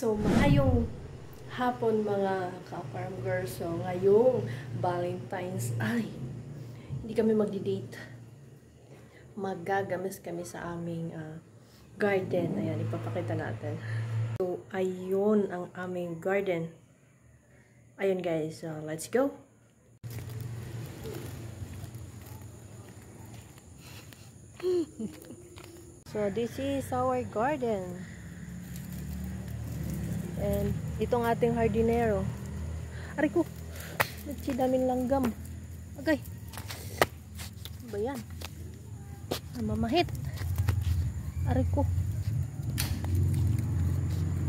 So, maayong hapon mga ka-farm girls. So, ngayong Valentine's, hindi kami magdi-date. Maggagamis kami sa aming garden. Ayan, ipapakita natin. So, ayun ang aming garden. Ayun guys, let's go! So, this is our garden. And itong ating hardinero. Aray ko! Nagsidaming langgam. Agay! Ano ba yan? Mamahit. Aray ko.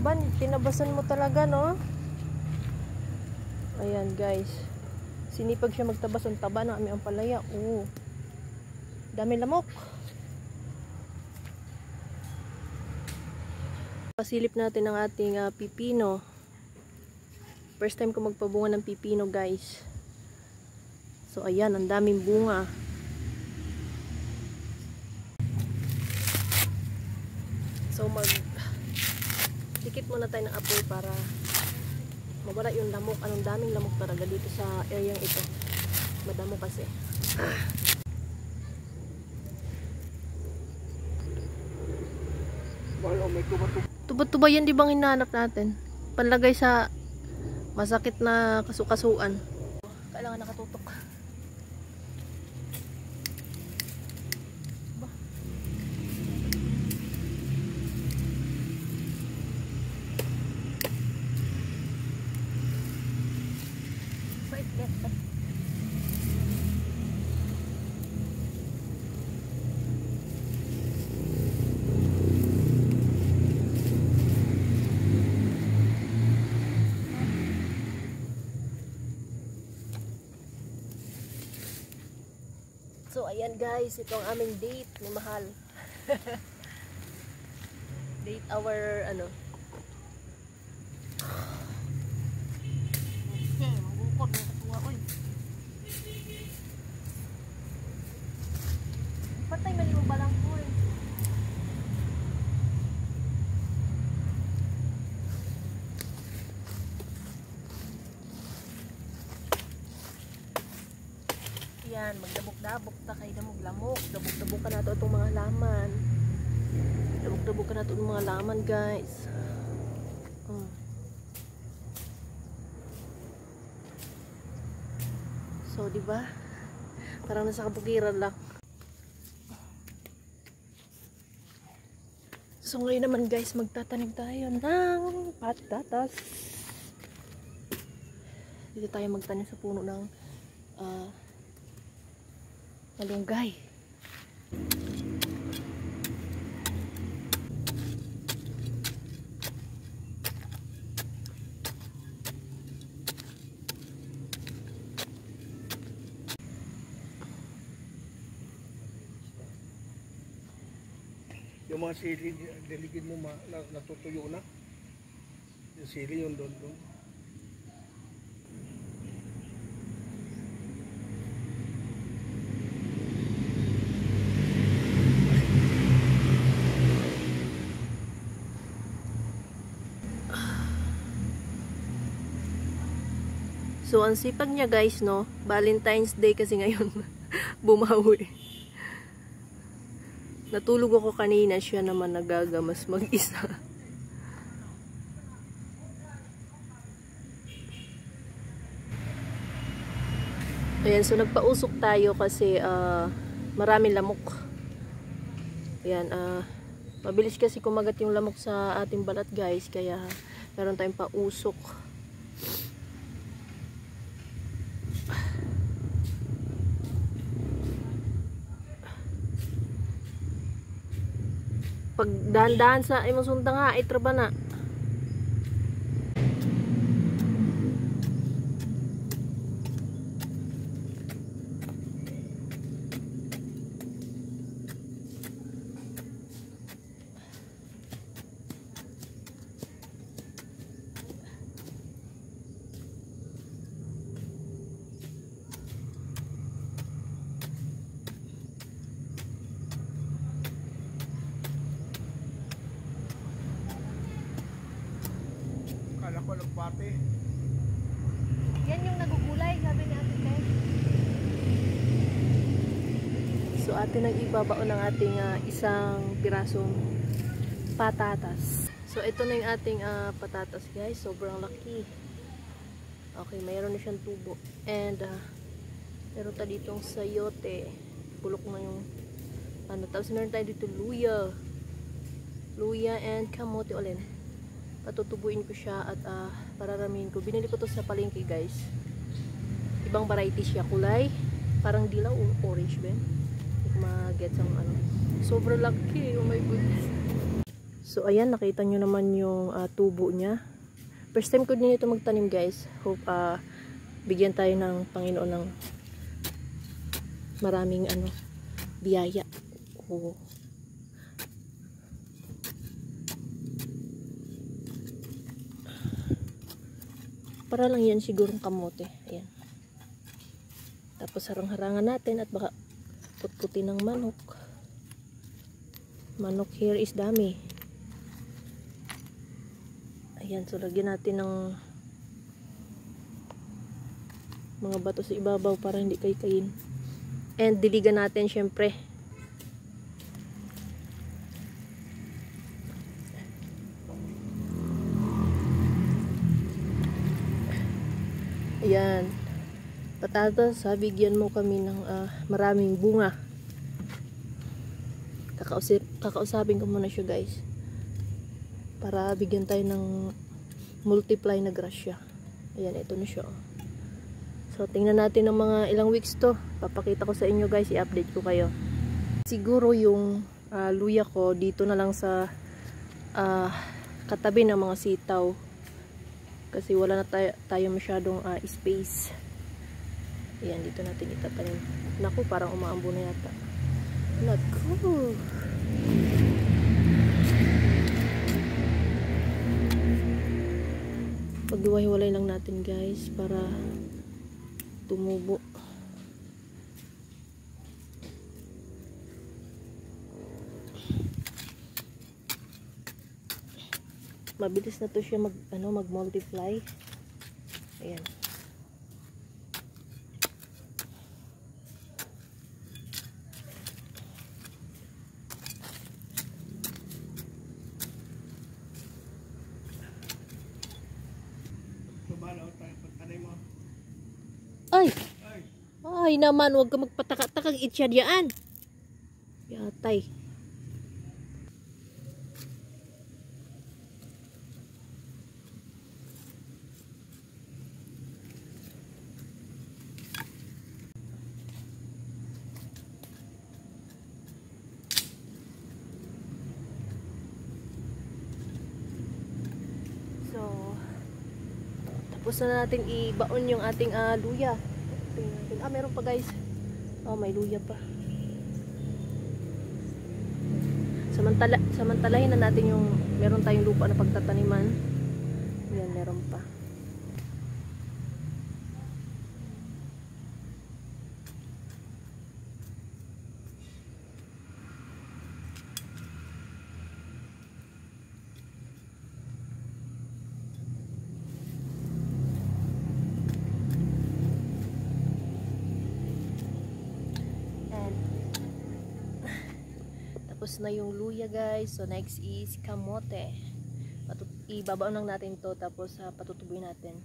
Ban, tinabasan mo talaga, no? Ayan, guys. Sinipag siya magtabas ang taba ng aming ampalaya. Oo. Dami lamok. Pasilip natin ang ating pipino. First time ko magpabunga ng pipino, guys. So, ayan, ang daming bunga. So, dikit muna tayo ng apoy para mawala yung lamok. Anong daming lamok talaga dito sa area ito. Madamo kasi. Tuba-tuba yan, di bang hinahanap natin? Panlagay sa masakit na kasukasuan. Kailangan nakatutok. So, ayan guys, ito ang aming date ni Mahal. Date our, mabukod na katuwa, oy. Patay, mali mo balang ko, eh. Yan, magdabok-dabok ta kay damog lamok. Dabok-dabok ka na to itong mga laman. Dabok-dabok ka na to itong mga laman, guys. So, di ba? Parang nasa kabukiran lang. So, ngayon naman, guys, magtatanim tayo ng patatas. Dito tayo magtanim sa puno ng malunggay. Yung mga sili, diligid mo natutuyo na. Yung sili yun doon. So, ang sipag niya guys, no? Valentine's Day kasi ngayon bumawi. Natulog ako kanina, siya naman nagagamas mag-isa. Ayan, so nagpausok tayo kasi maraming lamok. Ayan, mabilis kasi kumagat yung lamok sa ating balat guys, kaya meron tayong pausok. Pag dahan-dahan sa imong sundang ha, ay traba na. walang pate. Yan yung nagugulay, sabi ni Ate Ted. So ate nang ibabaon ng ating isang pirasong patatas. So ito na yung ating patatas guys, sobrang laki. Okay, mayroon na siyang tubo. And meron tayo ditong sayote. Bulok na yung ano. Tapos meron tayo dito luya. Luya and kamote ulit. Patutubuin ko siya at pararamihin ko. Binili ko to sa palengke guys. Ibang variety siya. Kulay parang dilaw o orange ba? Hindi ko ma-get ang ano. Sobrang laki. Oh my goodness. So ayan, nakita nyo naman yung tubo niya. First time ko din ito magtanim guys. Hope bigyan tayo ng Panginoon ng maraming biyaya. Oh. Para lang yan sigurong kamote. Ayan. Tapos harang-harangan natin at baka putputi ng manok. Manok here is dami. Ayan, so lagyan natin ng mga bato sa ibabaw para hindi kay-kayin. And diligan natin syempre. Ayan. Patatas, bigyan mo kami ng maraming bunga. Kakausapin ko muna siya guys. Para bigyan tayo ng multiply na grasya. Ayan, ito na siya. So, tingnan natin ng mga ilang weeks to. Papakita ko sa inyo guys, i-update ko kayo. Siguro yung luya ko dito na lang sa katabi ng mga sitaw. Kasi wala na tayo masyadong space. Ayan, dito natin itatanim. Naku, parang umaambo na yata. Naku! Paghiwa-hiwalay lang natin guys para tumubo. Mabilis na to siya mag-multiply. Ayan. Ay! Ay naman, huwag ka magpataka-takang itsyadiyaan. Yatay. So, tapos na natin ibaon yung ating luya. Tingnan natin. Meron pa guys. May luya pa. Samantalahin na natin yung meron tayong lupa na pagtataniman. Yan, meron pa. Tapos na yung luya guys. So next is kamote. Ibabaw lang natin to, tapos patutubuin natin.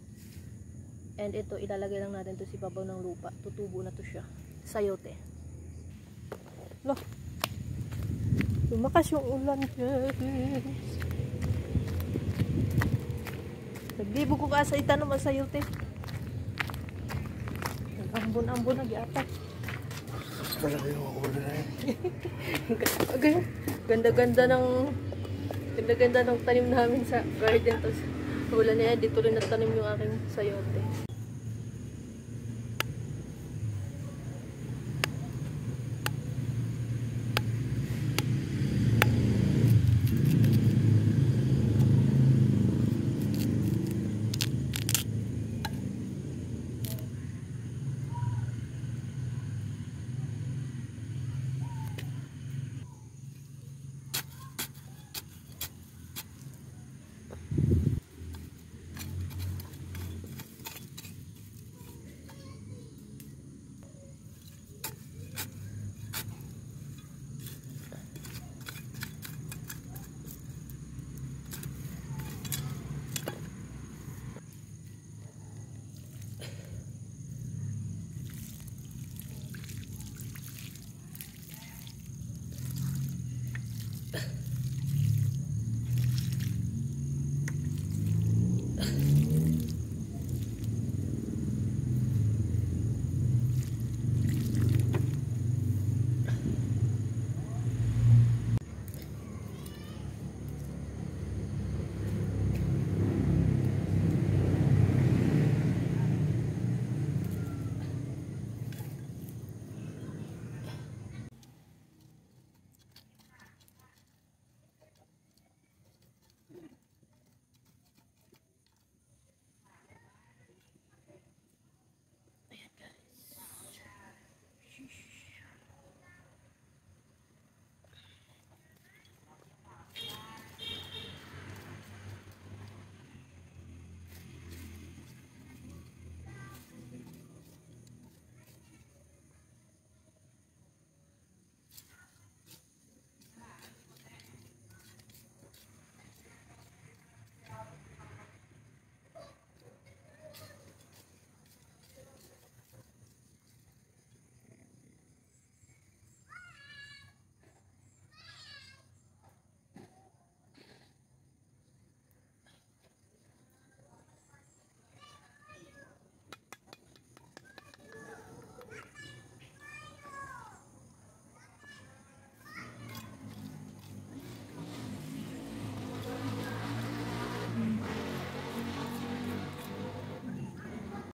And ito ilalagay lang natin to sa ibabaw ng lupa. Tutubo na to siya. Sayote. Loh. Lumakas yung ulan guys. Naglibo ko ka sa itanong ang sayote. Nag-ambon-ambon na gyata. Talaga yung order na yun. Ganda-ganda ng tanim namin sa garden. Tapos wala na yan, dito rin natanim yung aking sayote.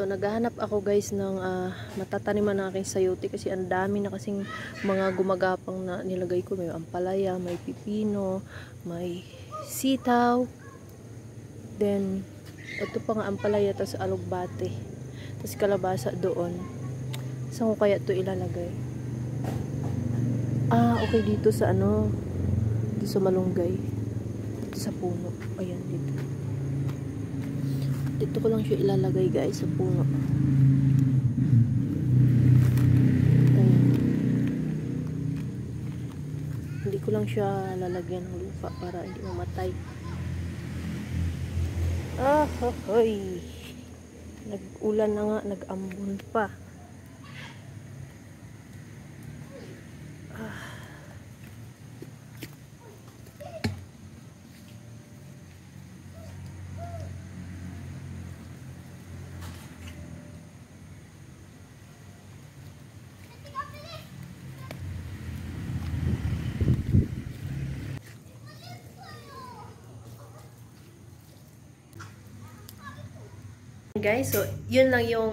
So, naghahanap ako guys ng matataniman ng aking sayote kasi ang dami na kasing mga gumagapang na nilagay ko. May ampalaya, may pipino, may sitaw. Then, ito pa nga ampalaya, tapos alugbate. Tapos kalabasa doon. Saan ko kaya ito ilalagay? Okay, dito sa dito sa malunggay. Dito sa puno. Ayan, dito. Dito ko lang siya ilalagay guys sa puno. Ayan. Hindi ko lang siya lalagyan ng lupa para hindi mamatay. Hoy. Nag-ulan na nga, nag-ambon pa. Guys, so yun lang yung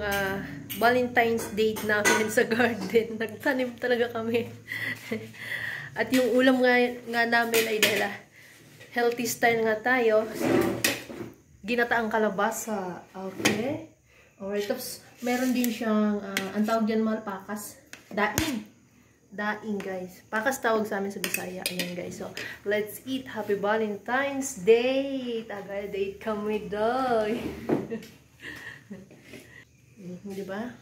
Valentine's date namin sa garden. Nagtanim talaga kami. At yung ulam nga namin ay dahil healthy style nga tayo. So, ginataang kalabasa. Okay. Alright. Tapos, meron din siyang, ang tawag dyan mahal, pakas. Daing. Daing, guys. Pakas tawag sa amin sa Bisaya. Ayan, guys. So, let's eat. Happy Valentine's Day! Tagay date kami, doy. Di ba?